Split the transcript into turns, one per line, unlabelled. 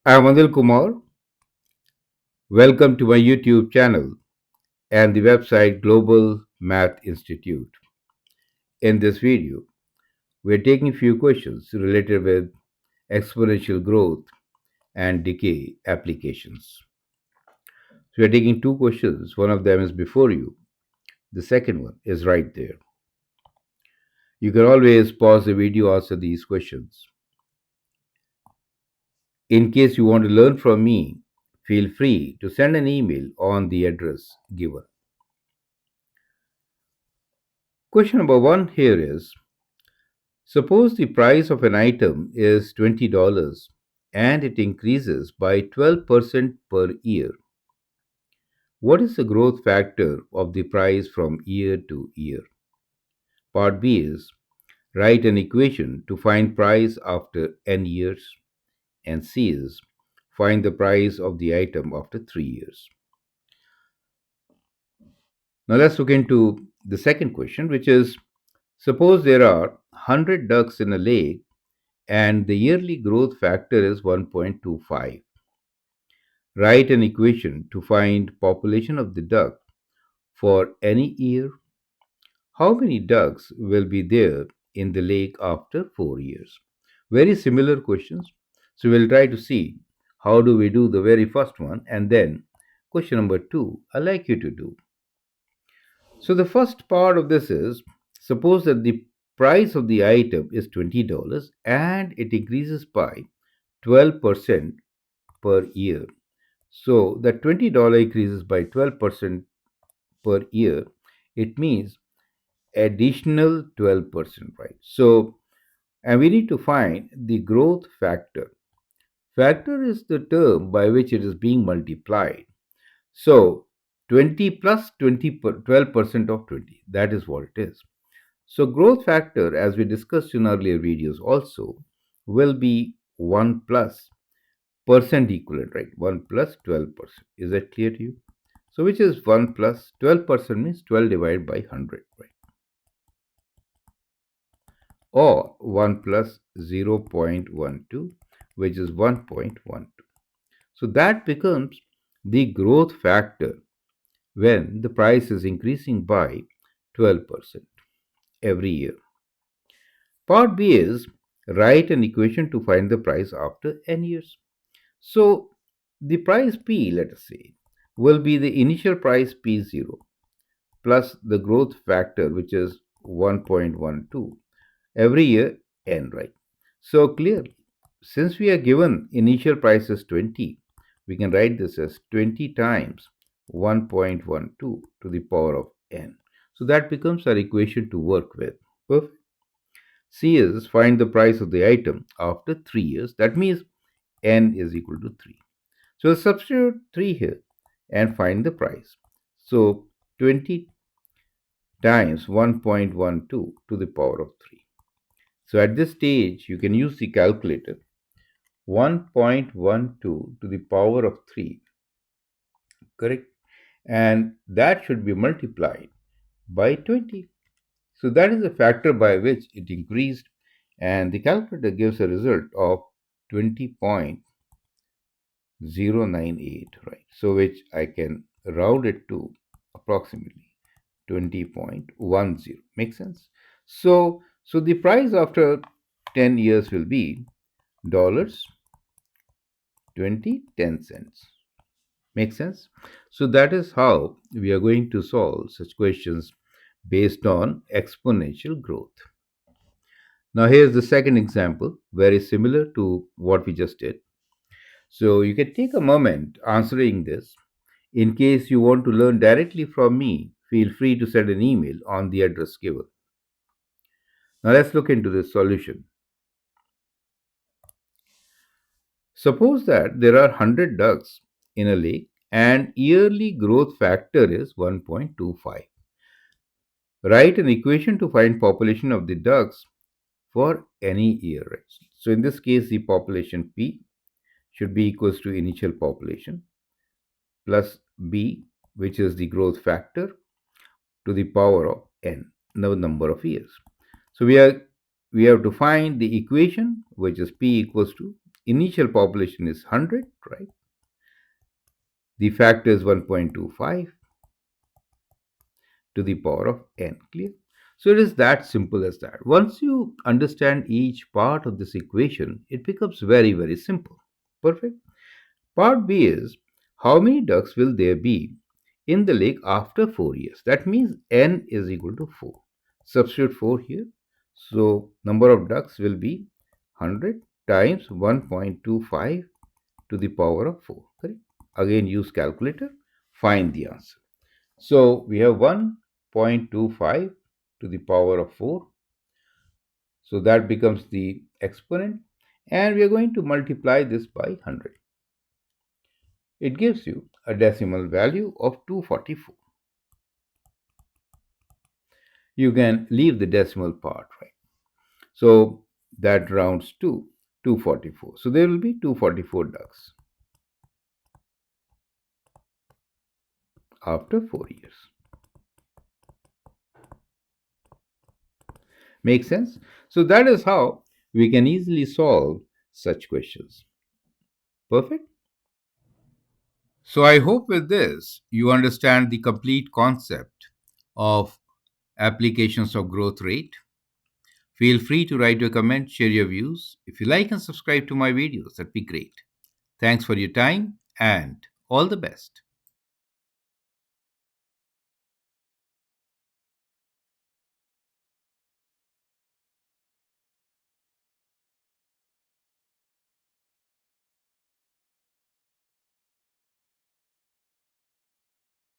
I'm Anil Kumar. Welcome to my YouTube channel and the website Global Math Institute. In this video, we're taking a few questions related with exponential growth and decay applications. So we're taking two questions. One of them is before you. The second one is right there. You can always pause the video, answer these questions. In case you want to learn from me, feel free to send an email on the address given. Question number one here is: suppose the price of an item is $20 and it increases by 12% per year. What is the growth factor of the price from year to year? Part B is: write an equation to find price after n years. And C is: find the price of the item after 3 years. Now let's look into the second question, which is: suppose there are 100 ducks in a lake and the yearly growth factor is 1.25. Write an equation to find population of the duck for any year. How many ducks will be there in the lake after 4 years? Very similar questions. So we'll try to see how do we do the very first one, and then question number 2 I like you to do. So the first part of this is: suppose that the price of the item is $20 and it increases by 12% per year. So the $20 increases by 12% per year. It means additional 12%, right? So, and we need to find the growth factor. Factor is the term by which it is being multiplied. So 20 plus 12% of 20. That is what it is. So growth factor, as we discussed in earlier videos also, will be 1 plus percent equivalent, right? 1 plus 12%. Is that clear to you? So which is 1 plus 12% means 12 divided by 100, right? Or 1 plus 0.12, which is 1.12. So that becomes the growth factor when the price is increasing by 12% every year. Part B is: write an equation to find the price after n years. So the price P, let us say, will be the initial price P0 plus the growth factor, which is 1.12 every year n, right? So clearly, since we are given initial price as 20, we can write this as 20 times 1.12 to the power of n. So that becomes our equation to work with. Perfect. C is: find the price of the item after 3 years. That means n is equal to 3. So we'll substitute 3 here and find the price. So 20 times 1.12 to the power of 3. So at this stage, you can use the calculator. 1.12 to the power of 3, correct? And that should be multiplied by 20. So that is the factor by which it increased, and the calculator gives a result of 20.098, right? So which I can round it to approximately 20.10. Makes sense? So the price after 10 years will be dollars 20.10. Make sense? So that is how we are going to solve such questions based on exponential growth. Now here's the second example, very similar to what we just did. So you can take a moment answering this. In case you want to learn directly from me, feel free to send an email on the address given. Now let's look into this solution. Suppose that there are 100 ducks in a lake and yearly growth factor is 1.25. Write an equation to find population of the ducks for any year. Right? So in this case, the population P should be equals to initial population plus B, which is the growth factor, to the power of n, the number of years. So we have to find the equation, which is P equals to initial population is 100, right? The factor is 1.25 to the power of n. Clear? So it is that simple as that. Once you understand each part of this equation, it becomes very, very simple. Perfect. Part B is how many ducks will there be in the lake after 4 years? That means n is equal to 4. Substitute 4 here. So number of ducks will be 100 times 1.25 to the power of 4. Correct? Again, use calculator, find the answer. So we have 1.25 to the power of 4. So that becomes the exponent, and we are going to multiply this by 100. It gives you a decimal value of 244. You can leave the decimal part, right? So that rounds to 244. So there will be 244 ducks after 4 years. Make sense? So that is how we can easily solve such questions. Perfect? So I hope with this you understand the complete concept of applications of growth rate. Feel free to write your comment, share your views. If you like and subscribe to my videos, that'd be great. Thanks for your time and all the best.